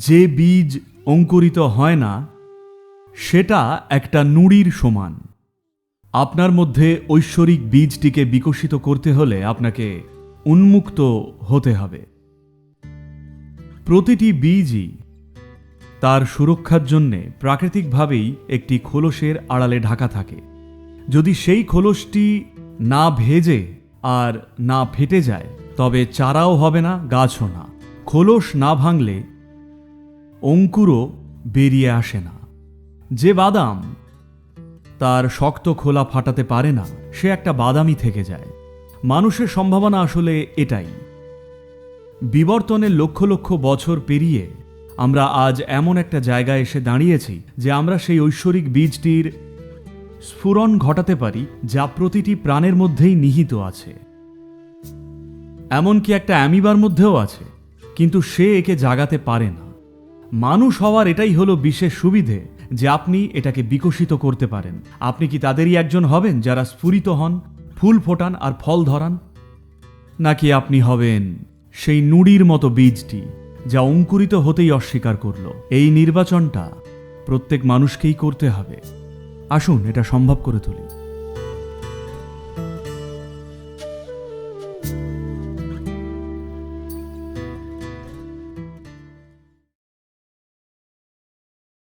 যে বীজ অঙ্কুরিত হয় না সেটা একটা নুড়ির সমান। আপনার মধ্যে ঐশ্বরিক বীজটিকে বিকশিত করতে হলে আপনাকে উন্মুক্ত হতে হবে। প্রতিটি বীজই তার সুরক্ষার জন্যে প্রাকৃতিকভাবেই একটি খোলসের আড়ালে ঢাকা থাকে। যদি সেই খোলসটি না ভেজে আর না ফেটে যায় তবে চারাও হবে না, গাছও না। খোলস না ভাঙলে অঙ্কুরও বেরিয়ে আসে না। যে বাদাম তার শক্ত খোলা ফাটাতে পারে না সে একটা বাদামই থেকে যায়। মানুষের সম্ভাবনা আসলে এটাই। বিবর্তনের লক্ষ লক্ষ বছর পেরিয়ে আমরা আজ এমন একটা জায়গায় এসে দাঁড়িয়েছি যে আমরা সেই ঐশ্বরিক বীজটির স্ফুরণ ঘটাতে পারি যা প্রতিটি প্রাণের মধ্যেই নিহিত আছে। এমনকি একটা অ্যামিবার মধ্যেও আছে, কিন্তু সে একে জাগাতে পারে না। মানুষ হওয়ার এটাই হলো বিশেষ সুবিধে যে আপনি এটাকে বিকশিত করতে পারেন। আপনি কি তাদেরই একজন হবেন যারা স্ফুরিত হন, ফুল ফোটান আর ফল ধরান? নাকি আপনি হবেন সেই নুড়ির মতো বীজটি যা অঙ্কুরিত হতেই অস্বীকার করল? এই নির্বাচনটা প্রত্যেক মানুষকেই করতে হবে। আসুন এটা সম্ভব করে তুলি।